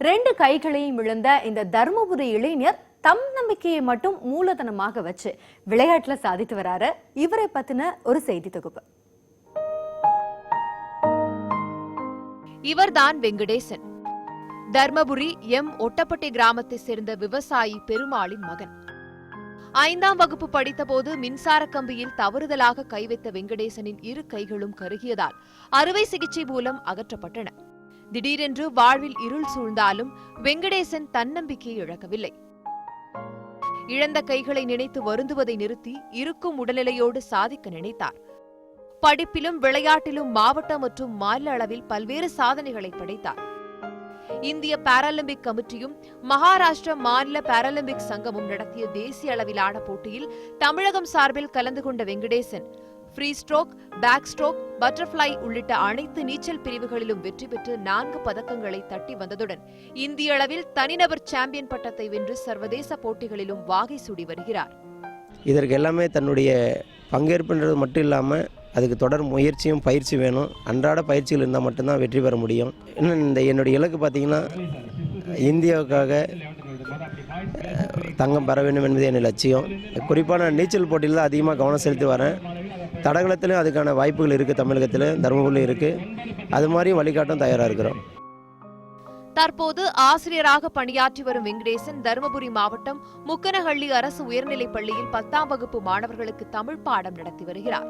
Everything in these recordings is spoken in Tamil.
2 கைகளையும் இழந்த இந்த தர்மபுரி இளைஞர் தம் நம்பிக்கையை மட்டும் மூலதனமாக வச்சு விளையாட்டுல சாதித்து வராரு. இவரை பத்தின ஒரு செய்தி தொகுப்பு. இவர்தான் வெங்கடேசன். தர்மபுரி ஒட்டப்பட்டி கிராமத்தை சேர்ந்த விவசாயி பெருமாளின் மகன். 5ஆம் வகுப்பு படித்தபோது மின்சார கம்பியில் தவறுதலாக கை வைத்த வெங்கடேசனின் 2 கைகளும் கருகியதால் அறுவை சிகிச்சை மூலம் அகற்றப்பட்டன. திடீரென்று வாழ்வில் இருள் சூழ்ந்தாலும் வெங்கடேசன் தன்னம்பிக்கையை இழக்கவில்லை. இழந்த கைகளை நினைத்து வருந்துவதை நிறுத்தி இருக்கும் உடல்நிலையோடு சாதிக்க நினைத்தார். படிப்பிலும் விளையாட்டிலும் மாவட்ட மற்றும் மாநில அளவில் பல்வேறு சாதனைகளை படைத்தார். இந்திய பாராலிம்பிக் கமிட்டியும் மகாராஷ்டிரா மாநில பாராலிம்பிக் சங்கமும் நடத்திய தேசிய அளவிலான போட்டியில் தமிழகம் சார்பில் கலந்து கொண்ட Venkatesan free stroke, back stroke, butterfly உள்ளிட்ட அனைத்து நீச்சல் பிரிவுகளிலும் வெற்றி பெற்று 4 பதக்கங்களை தட்டி வந்ததுடன் இந்திய அளவில் தனிநபர் சாம்பியன் பட்டத்தை வென்று சர்வதேச போட்டிகளிலும் வாகை சூடி வருகிறார். இதற்கு எல்லாமே தன்னுடைய பங்கேற்புன்றது மட்டும் இல்லாமல் அதுக்கு தொடர் முயற்சியும் பயிற்சி வேணும். அன்றாட பயிற்சிகள் இருந்தால் மட்டும்தான் வெற்றி பெற முடியும். இன்னும் என்னுடைய இலக்கு பார்த்திங்கன்னா இந்தியாவுக்காக தங்கம் பெற வேண்டும் என்பது என் லட்சியம். குறிப்பாக நான் நீச்சல் போட்டியில் தான் அதிகமாக கவனம் செலுத்தி வரேன். தடகளத்திலும் அதுக்கான வாய்ப்புகள் இருக்குது. தமிழகத்தில் தர்மபுரியில் இருக்குது. அது மாதிரியும் வழிகாட்டும் தயாராக இருக்கிறோம். தற்போது ஆசிரியராக பணியாற்றி வரும் வெங்கடேசன் தருமபுரி மாவட்டம் முக்கனஹள்ளி அரசு உயர்நிலைப் பள்ளியில் 10ஆம் வகுப்பு மாணவர்களுக்கு தமிழ் பாடம் நடத்தி வருகிறார்.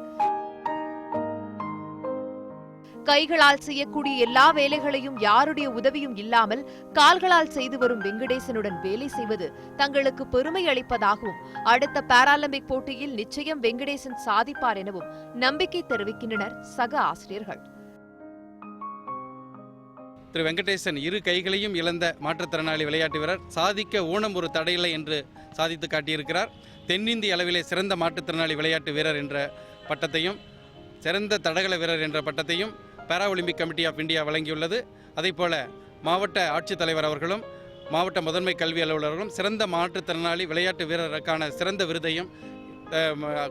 கைகளால் செய்யக்கூடிய எல்லா வேலைகளையும் யாருடைய உதவியும் இல்லாமல் கால்களால் செய்து வரும் வெங்கடேசனுடன் வேலை செய்வது தங்களுக்கு பெருமை அளிப்பதாகவும் அடுத்த பாராலிம்பிக் போட்டியில் நிச்சயம் வெங்கடேசன் சாதிப்பார் எனவும் நம்பிக்கை தெரிவிக்கின்றனர் சக ஆசிரியர்கள். திரு வெங்கடேசன் 2 கைகளையும் இழந்த மாற்றுத்திறனாளி விளையாட்டு வீரர் சாதிக்க ஊனம் ஒரு தடையில்லை என்று சாதித்து காட்டியிருக்கிறார். தென்னிந்திய அளவிலே சிறந்த மாற்றுத்திறனாளி விளையாட்டு வீரர் என்ற பட்டத்தையும் சிறந்த தடகள வீரர் என்ற பட்டத்தையும் Paralympic committee of India வழங்கியுள்ளது. அதேபோல மாவட்ட ஆட்சித்தலைவர் அவர்களும் மாவட்ட முதன்மை கல்வி அலுவலர்களும் சிறந்த மாற்றுத்திறனாளி விளையாட்டு வீரருக்கான சிறந்த விருதையும்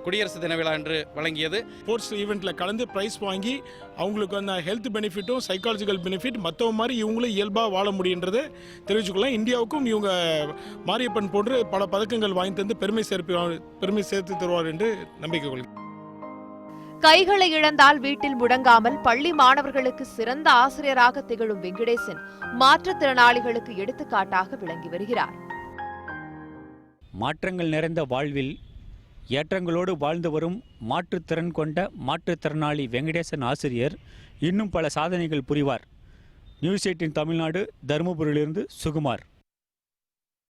குடியரசு தின விழா என்று வழங்கியது. ஸ்போர்ட்ஸ் ஈவெண்ட்டில் கலந்து ப்ரைஸ் வாங்கி அவங்களுக்கு அந்த ஹெல்த் பெனிஃபிட்டும் சைக்காலஜிக்கல் பெனிஃபிட் மற்றவங்க மாதிரி இவங்களும் இயல்பாக வாழ முடியுன்றதை தெரிவிச்சுக்கலாம். இந்தியாவுக்கும் இவங்க மாரியப்பன் போன்று பல பதக்கங்கள் வாங்கி தந்து பெருமை சேர்த்து தருவார் என்று நம்பிக்கை கொள்கிறேன். கைகளை இழந்தால் வீட்டில் முடங்காமல் பள்ளி மாணவர்களுக்கு சிறந்த ஆசிரியராக திகழும் வெங்கடேசன் மாற்றுத்திறனாளிகளுக்கு எடுத்துக்காட்டாக விளங்கி வருகிறார். மாற்றங்கள் நிறைந்த வாழ்வில் ஏற்றங்களோடு வாழ்ந்து வரும் மாற்றுத்திறன் கொண்ட மாற்றுத்திறனாளி வெங்கடேசன் ஆசிரியர் இன்னும் பல சாதனைகள் புரிவார். நியூஸ் 18 தமிழ்நாடு, தருமபுரியிலிருந்து சுகுமார்.